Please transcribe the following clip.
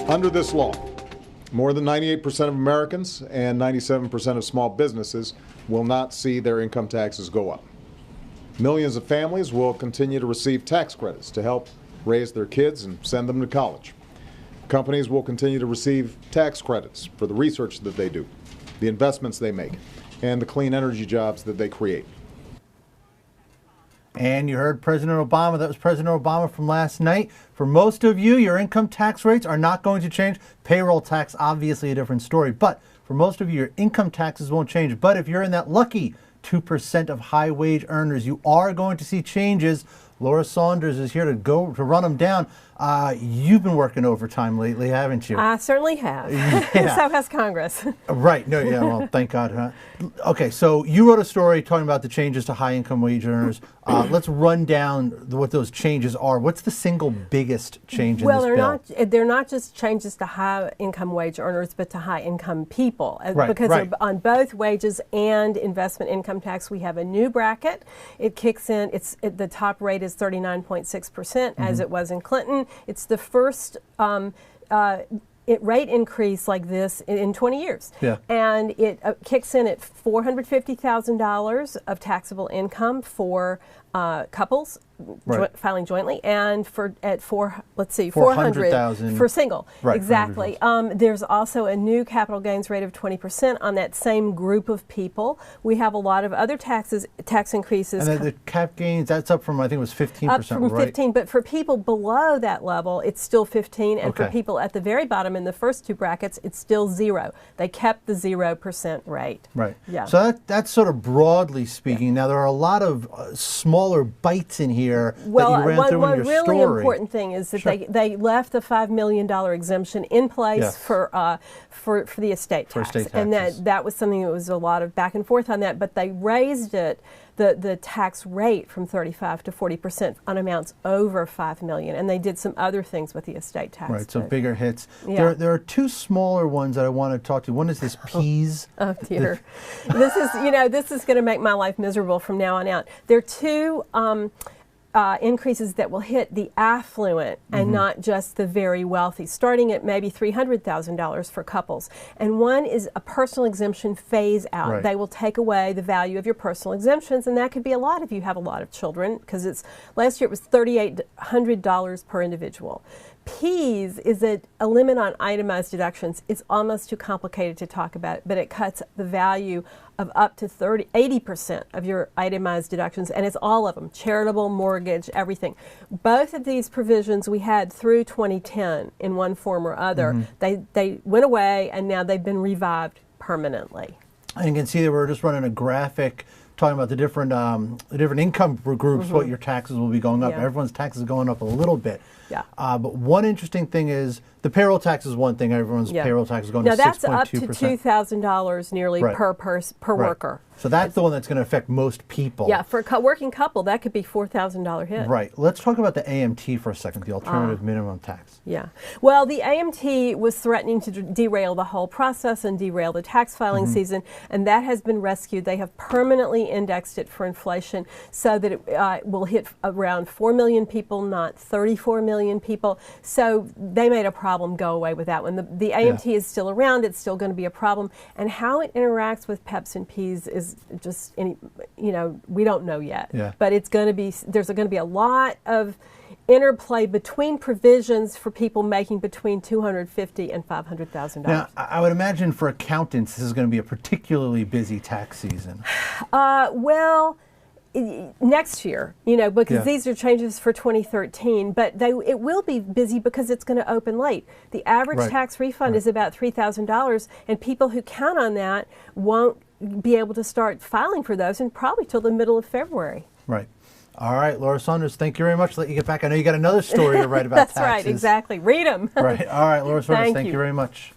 Under this law, more than 98% of Americans and 97% of small businesses will not see their income taxes go up. Millions of families will continue to receive tax credits to help raise their kids and send them to college. Companies will continue to receive tax credits for the research that they do, the investments they make, and the clean energy jobs that they create. And you heard President Obama. That was President Obama from last night. For most of you, your income tax rates are not going to change. Payroll tax, obviously a different story. But for most of you, your income taxes won't change. But if you're in that lucky 2% of high wage earners, you are going to see changes. Laura Saunders is here to run them down. You've been working overtime lately, haven't you? I certainly have. Yeah. So has Congress. Right. No. Yeah. Well, thank God. Huh? Okay. So you wrote a story talking about the changes to high income wage earners. Let's run down what those changes are. What's the single biggest change in this bill? Well, they're not just changes to high income wage earners, but to high income people. Right, because right. On both wages and investment income tax, we have a new bracket. It kicks in. The top rate is 39.6%, as it was in Clinton. It's the first rate increase like this in 20 years. Yeah. And it kicks in at $450,000 of taxable income for couples right. filing jointly, and at 400,000 for single. Right, Exactly. There's also a new capital gains rate of 20% on that same group of people. We have a lot of other tax increases. And the cap gains, that's up from, I think it was 15%, up from right? 15, but for people below that level, it's still 15, and Okay. for people at the very bottom in the first two brackets, it's still 0. They kept the 0% rate. Right. Yeah. So that's sort of broadly speaking. Now, there are a lot of smaller bites in here that you ran through in your story. One really important thing is that Sure. they left the $5 million exemption in place Yes. for the estate tax. estate And taxes. that was something that was a lot of back and forth on that, but they raised it, the tax rate from 35 to 40% on amounts over $5 million, and they did some other things with the estate tax. Right, so bigger hits. Yeah. There are two smaller ones that I want to talk to. One is this PEAS. Oh dear, this is going to make my life miserable from now on out. There are two increases that will hit the affluent and not just the very wealthy, starting at maybe $300,000 for couples. And one is a personal exemption phase out. Right. They will take away the value of your personal exemptions, and that could be a lot if you have a lot of children, because last year it was $3,800 per individual. PEAS is a limit on itemized deductions. It's almost too complicated to talk about, but it cuts the value of up to 80% of your itemized deductions, and it's all of them, charitable, mortgage, everything. Both of these provisions we had through 2010 in one form or other. They went away, and now they've been revived permanently. And you can see that we're just running a graphic talking about the different income groups, what your taxes will be going up. Yeah. Everyone's taxes going up a little bit. Yeah. But one interesting thing is the payroll tax is one thing. Everyone's payroll tax is going now to 6.2%. that's up to $2,000 nearly Right. per Right. worker. So that's the one that's going to affect most people. Yeah, for a working couple, that could be $4,000 hit. Right. Let's talk about the AMT for a second, the alternative minimum tax. Yeah. Well, the AMT was threatening to derail the whole process and derail the tax filing season, and that has been rescued. They have permanently indexed it for inflation so that it will hit around 4 million people, not 34 million people. So they made a problem go away with that one. The AMT is still around. It's still going to be a problem. And how it interacts with PEPs and Ps is just, we don't know yet. Yeah. But there's going to be a lot of interplay between provisions for people making between $250,000 and $500,000. Now, I would imagine for accountants, this is going to be a particularly busy tax season. Well, next year, because Yeah. these are changes for 2013, but it will be busy because it's going to open late. The average Right. tax refund is about $3,000, and people who count on that won't be able to start filing for those and probably till the middle of February. Right. All right, Laura Saunders, thank you very much. Let you get back. I know you got another story to write about That's taxes. right, exactly. Read them. Right. All right, Laura Saunders, Thank thank you. you very much.